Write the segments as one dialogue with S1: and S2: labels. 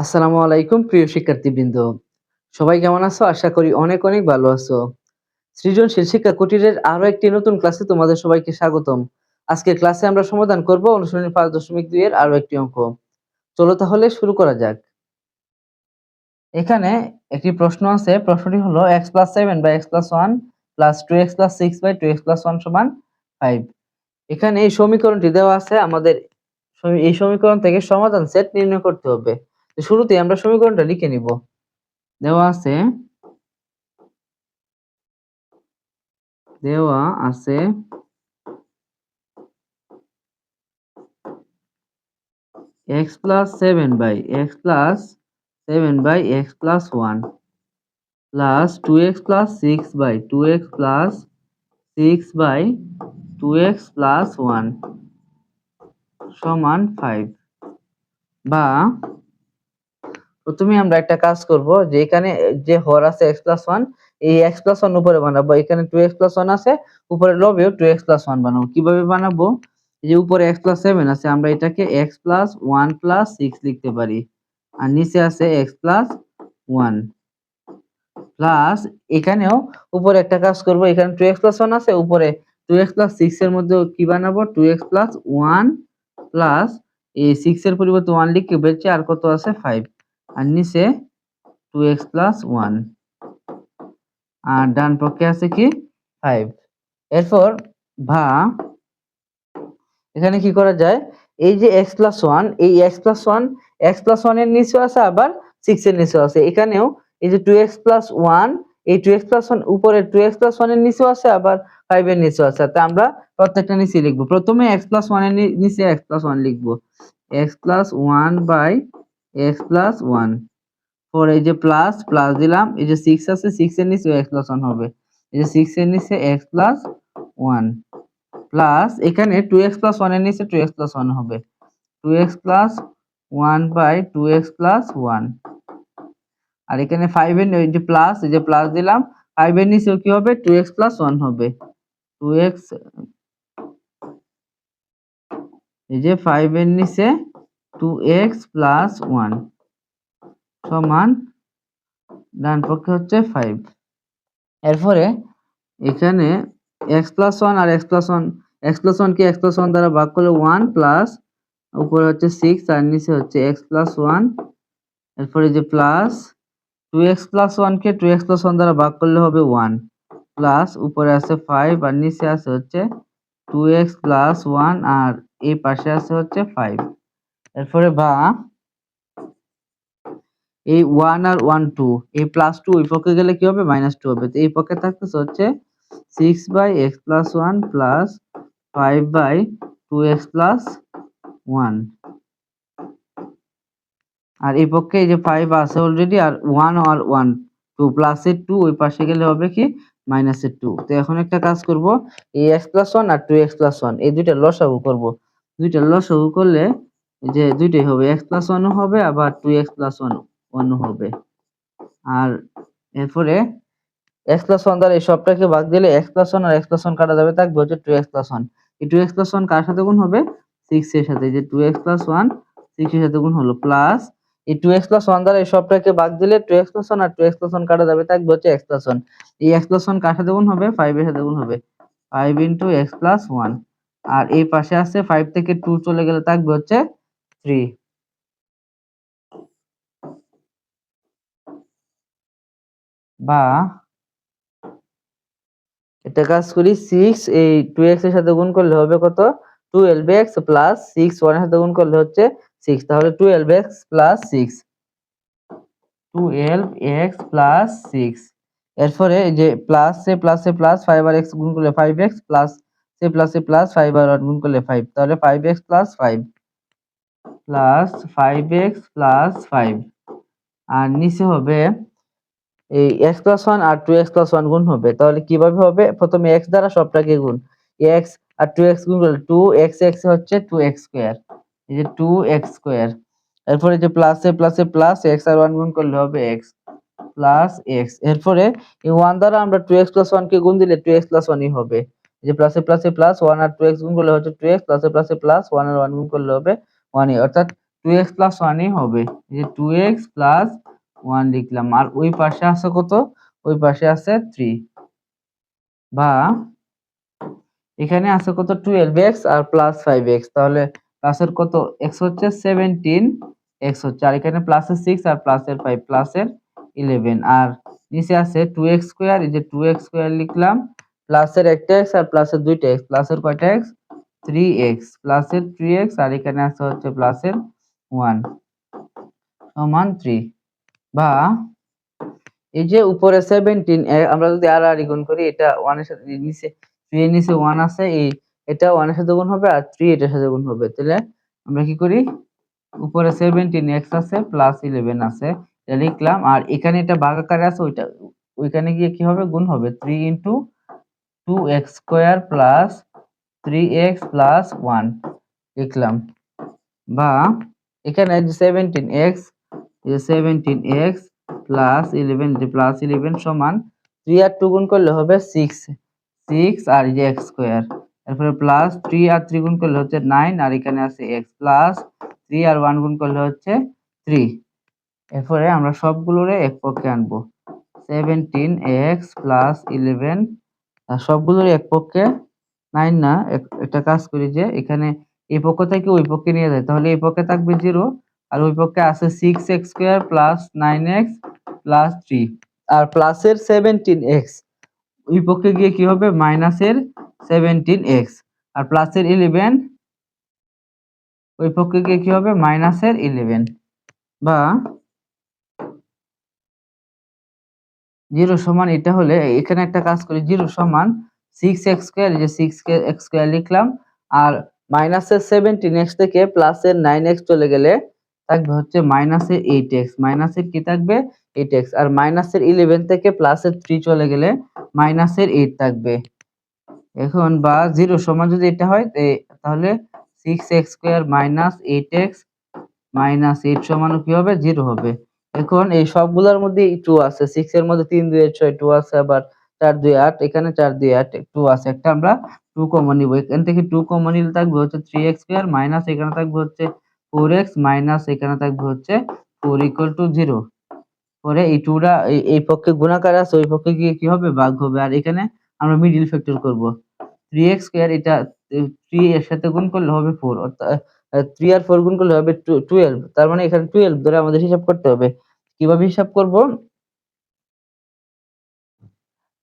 S1: আসসালামু আলাইকুম প্রিয় শিক্ষার্থীবৃন্দ। সবাই কেমন আছো? আশা করি অনেক অনেক ভালো আছো। সৃজনশীল শিক্ষা কুটিরের আরো একটি নতুন ক্লাসে তোমাদের সবাইকে স্বাগতম। আজকের ক্লাসে আমরা সমাধান করব অনুশীলনী 5.2 এর আরো একটি অঙ্ক। চলো তাহলে শুরু করা যাক। এখানে একটি প্রশ্ন আছে। প্রশ্নটি হলো x + 7 / x + 1 + 2x + 6 / 2x + 1 = 5। এখানে এই সমীকরণটি দেওয়া আছে। আমাদের এই সমীকরণ থেকে সমাধান সেট নির্ণয় করতে হবে। তো শুরুতেই আমরা সমীকরণটা লিখে নিব। দেওয়া আছে x + 7 / x + 7 / x + 1 + 2x + 6 / 2x + 6 / 2x + 1 = 5। বা প্রথমে আমরা একটা কাজ করব যে এখানে যে হর আছে x + 1, এই x + 1 উপরে বানাবো। এখানে 2x + 1 আছে, উপরে লবেও 2x + 1 বানাবো। কিভাবে বানাবো? এই যে উপরে x + 7 আছে, আমরা এটাকে x + 1 + 6 লিখতে পারি। আর নিচে আছে x + 1 প্লাস এখানেও উপরে একটা কাজ করব। এখানে 2x + 1 আছে, উপরে 2x + 6 এর মধ্যে কি বানাবো? 2x + 1 প্লাস এই 6 এর পরিবর্তে 1 লিখে বেঁচে আর কত আছে? 5। আর নিচে 2x + 1 আর ডান পক্ষে আছে কি? 5। এরপর বা এখানে কি করা যায়? এই যে x + 1, এই x + 1 এর নিচেও আছে, আবার 6 এর নিচেও আছে। এখানেও এই যে 2x + 1, এই 2x + 1 উপরে 2x + 1 এর নিচেও আছে, আবার 5 এর নিচেও আছে। তো আমরা প্রত্যেকটা নিচে লিখব। প্রথমে x + 1 এর নিচে x + 1 লিখব। x + 1 / x + 1। পরে এই যে প্লাস দিলাম। এই যে 6 আছে, 6 এর নিচে x + 1 হবে। এই যে 6 এর নিচে x + 1 প্লাস এখানে 2x + 1 এর নিচে 2x + 1 হবে। 2x + 1 / 2x + 1 আর এখানে 5 এর এই যে প্লাস, এই যে প্লাস দিলাম। 5 এর নিচেও কি হবে? 2x + 1 হবে। 2x এই যে 5 এর নিচে 2x + 1 সমান ডান পক্ষে হচ্ছে 5। এরপরে এখানে x + 1 আর x + 1, x + 1 কে x + 1 দ্বারা ভাগ করলে 1 প্লাস উপরে হচ্ছে 6 আর নিচে হচ্ছে x + 1। এরপরে যে প্লাস 2x + 1 কে 2x + 1 দ্বারা ভাগ করলে হবে 1 প্লাস উপরে আছে 5 আর নিচে আছে হচ্ছে 2x + 1 আর এই পাশে আছে হচ্ছে 5। এরপরে বা এই 1 আর 1 2, এই +2 ওই পক্ষে গেলে কি হবে? -2 হবে। তো এই পক্ষে থাকতেছে হচ্ছে 6 / x + 1 প্লাস 5 / 2x + 1 আর এই পক্ষে এই যে 5 আছে অলরেডি, আর 1 আর 1 2 প্লাসের 2 ওই পাশে গেলে হবে কি? মাইনাসের 2। তো এখন একটা কাজ করব, এই x + 1 আর 2x + 1 এই দুইটা লসাগু করব। দুইটা লসাগু করলে যে দুইটাই হবে, x + 1 ও হবে, আবার 2x + 1 ও হবে। আর এরপরে x + 1 দ্বারা এই সবটাকে ভাগ দিলে x + 1 আর x + 1 কাটা যাবে, থাকবে হচ্ছে 2x + 1। এই 2x + 1 কার সাথে গুণ হবে? 6 এর সাথে। এই যে 2x + 1 6 এর সাথে গুণ হলো, প্লাস এই 2x + 1 দ্বারা এই সবটাকে ভাগ দিলে 2x + 1 আর 2x + 1 কাটা যাবে, থাকবে হচ্ছে x + 1। এই x + 1 কার সাথে গুণ হবে? 5 এর সাথে গুণ হবে। 5 × x + 1 আর এই পাশে আছে 5 থেকে 2 চলে গেলে থাকবে হচ্ছে 3। বা একটা কাজ করি, 6 এই 2x এর সাথে গুণ করলে হবে কত? 12x প্লাস 6 1 এর সাথে গুণ করলে হচ্ছে 6। তাহলে 12x প্লাস 6, 12x প্লাস 6। এরপরে এই যে প্লাসে প্লাস 5 আর x গুণ করলে 5x প্লাস সে প্লাস 5 আর 1 গুণ করলে 5। তাহলে 5x plus 5 plus 5x plus 5 আর নিচে হবে এই x + 1 আর 2x + 1 গুণ হবে। তাহলে কিভাবে হবে? প্রথমে x দ্বারা সবটাকে গুণ। x আর 2x গুণ করলে 2x x হচ্ছে 2x স্কয়ার। এই যে 2x স্কয়ার। এরপরে যে প্লাসে প্লাস x আর 1 গুণ করলে হবে x প্লাস x। এরপরে এই 1 দ্বারা আমরা 2x + 1 কে গুণ দিলে 2x + 1 ই হবে। এই যে প্লাসে প্লাস 1 আর 2x গুণ করলে হচ্ছে 2x, প্লাসে প্লাস 1 আর 1 গুণ করলে হবে 1 ই, অর্থাৎ 2x প্লাস 1ই হবে। এই যে 2x প্লাস 1 লিখলাম, আর ওই পাশে আছে কত? ওই পাশে আছে 3, বা এখানে আছে কত? 12x আর প্লাস 5x, তাহলে প্লাসের কত x হচ্ছে 17x হচ্ছে, আর এখানে প্লাসের 6 আর প্লাসের 5 প্লাসের 11, আর নিচে আছে 2x স্কয়ার, এই যে 2x স্কয়ার লিখলাম, প্লাসের একটা x আর প্লাসের দুইটা x, প্লাসের কয়টা x? 3x, প্লাসের 3x, আর এখানে আছে হচ্ছে প্লাসের 1 সমান 3, বা এই যে উপরে 17 আমরা যদি আর আর গুণ করি, এটা 1 এর সাথে নিচে 3 এর নিচে 1 আছে, এটা 1 এর সাথে গুণ হবে আর 3 এটার সাথে গুণ হবে, তাহলে আমরা কি করি, উপরে 17x আছে প্লাস 11 আছে এটা লিখলাম, আর এখানে এটা ভাগ আকারে আছে, ওইখানে গিয়ে কি হবে? গুণ হবে। 3 into 2x square plus 3x plus 1 লিখলাম, বা এখানে যে 17x প্লাস 11, যে প্লাস 11 সমান 3 আর 2 গুণ করলে হবে 6 আর এই যে x স্কয়ার, তারপরে প্লাস 3 আর 3 গুণ করলে হচ্ছে 9, আর এখানে আছে x, প্লাস 3 আর 1 গুণ করলে হচ্ছে 3। এরপরে আমরা সবগুলোরে এক পক্ষে আনবো, 17x প্লাস 11 আর সবগুলোর এক পক্ষে 9 না, একটা কাজ করি যে এখানে এই পক্ষ থেকে ওই পক্ষে নিয়ে যায়, তাহলে এই পক্ষে থাকবে 0, আর ওই পক্ষে আছে 6x square plus 9x plus 3, আর প্লাসের 17x ওই পক্ষে গিয়ে কি হবে? মাইনাসের 17x, আর প্লাসের 11 ওই পক্ষে গিয়ে কি হবে? মাইনাসের 11, বা 0 সমান এটা হলে এখানে একটা কাজ করি, 0 সমান 6x স্কয়ার, এই যে 6x স্কয়ার লিখলাম, আর মাইনাসের 17x থেকে প্লাসের 9x চলে গেলে থাকবে হচ্ছে মাইনাসের 8x, মাইনাসের কি থাকবে? 8x, আর মাইনাসের 11 থেকে প্লাসের 3 চলে গেলে মাইনাসের 8 থাকবে। এখন বা 0 সমান যদি এটা হয় তাহলে 6x square minus 8x minus 8 সমানও কি হবে? 0 হবে। এখন এই সবগুলোর মধ্যে 2 আছে, 6 এর মধ্যে 3 2 6 2 আছে, আবার 4 2 8, এখানে 4 2 8 2 আছে, একটা আমরা 2 কমন নিব, এখান থেকে 2 কমন নিলে থাকবে হচ্ছে 3x স্কয়ার মাইনাস এখানে থাকবে হচ্ছে 4x মাইনাস এখানে থাকবে হচ্ছে 4 ইকুয়াল টু 0। পরে এই 2টা এই পক্ষে গুণাকার আছে, ওই পক্ষে গিয়ে কি হবে? ভাগ হবে, আর এখানে আমরা মিডল ফ্যাক্টর করব। 3x স্কয়ার এটা 3 এর সাথে গুণ করলে হবে 4, অর্থাৎ 3 আর 4 গুণ করলে হবে 12, তার মানে এখানে 12 ধরে আমাদের হিসাব করতে হবে। কিভাবে হিসাব করব?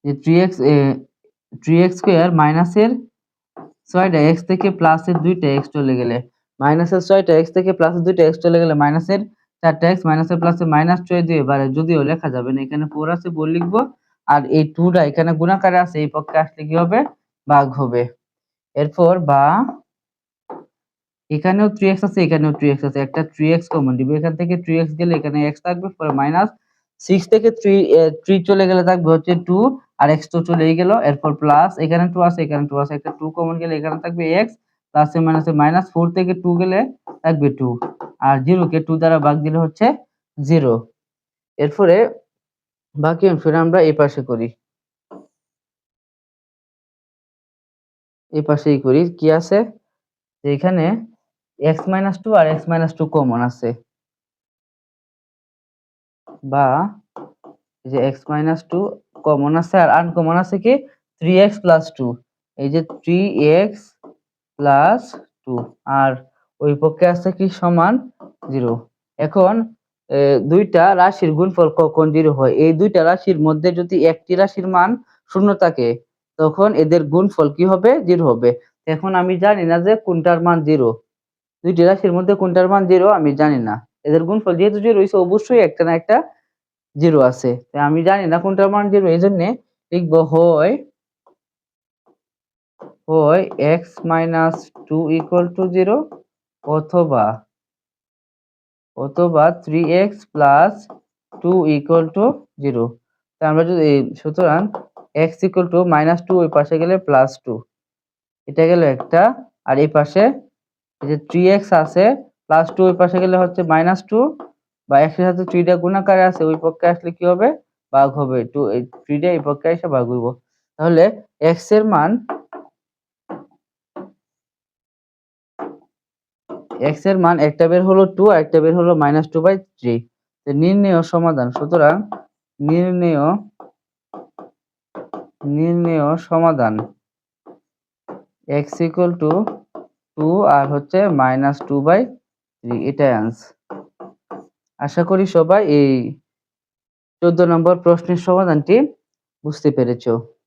S1: যে 3x স্কয়ার মাইনাসের 6টা x থেকে প্লাসের 2টা x চলে গেলে, মাইনাসের 6টা x থেকে প্লাসের 2টা x চলে গেলে মাইনাসের 4টা x, মাইনাসের প্লাসে মাইনাস 6 দিয়ে বাড়ে, যদিও লেখা যাবে না, এখানে 4 আছে 4 লিখব, আর এই 2টা এখানে গুণাকারে আছে, এই পক্ষে আসলে কি হবে? ভাগ হবে। এরপর বা এখানেও 3x আছে, এখানেও 3x আছে, একটা 3x কমন দিব, এখান থেকে 3x গেলে এখানে x থাকবে, পরে মাইনাস 6 থেকে 3 চলে গেলে থাকবে হচ্ছে 2, আর x তো চলেই গেল, এরপর প্লাস এখানে 2 আছে, এখানে 2 আছে, একটা 2 কমন গেলে এখানে থাকবে x, প্লাসে মাইনাসে মাইনাস 4 থেকে 2 গেলে থাকবে 2, আর 0 কে 2 দ্বারা ভাগ দিলে হচ্ছে 0। এরপরে বাকি অংশটা আমরা এই পাশে করি, এই পাশেই করি, কি আছে যে এখানে x 2 আর x 2 কমন আছে, বা এই যে x 2 কমন আছে, আর আনকমন আছে কি 3x প্লাস 2, এই যে 3x প্লাস 2, আর ওই পক্ষে আছে কি? সমান 0। এখন দুইটা রাশির গুণফল কখন 0 হয়? এই দুইটা রাশির মধ্যে যদি একটি রাশির মান শূন্য থাকে, তখন এদের গুণফল কি হবে? 0 হবে। এখন আমি জানি না যে কোনটার মান 0, দুইটি রাশির মধ্যে কোনটার মান 0 আমি জানি না, এদের গুণফল যেহেতু 0 হইছে, অবশ্যই একটা না একটা 0 আছে, তাই আমি জানি না কোনটার মান 0, এই জন্য লিখবো হয় x 2 ইকুয়াল টু 0, অথবা 3x প্লাস 2 ইকুয়াল টু 0। তাই আমরা যদি সুতরাং x ইকুয়াল টু -2 ওই পাশে গেলে +2, এটা গেল একটা, আর এই পাশে এই যে 3x আছে, +2 ওই পাশে গেলে হচ্ছে -2, বা x এর সাথে 3 টা গুণাকারে আছে, ওই পক্ষে আসলে কি হবে? ভাগ হবে, 2 এই 3 টা এই পক্ষে এসে ভাগ হইব। তাহলে x এর মান এক্স এর মান একটা বের হলো 2 আর একটা বের হলো -2/3। তো নির্ণেয় সমাধান, সুতরাং নির্ণেয় সমাধান x = 2 আর হচ্ছে -2/3, এটাই आंसर। আশা করি সবাই এই 14 নম্বর প্রশ্নের সমাধানটি বুঝতে পেরেছো।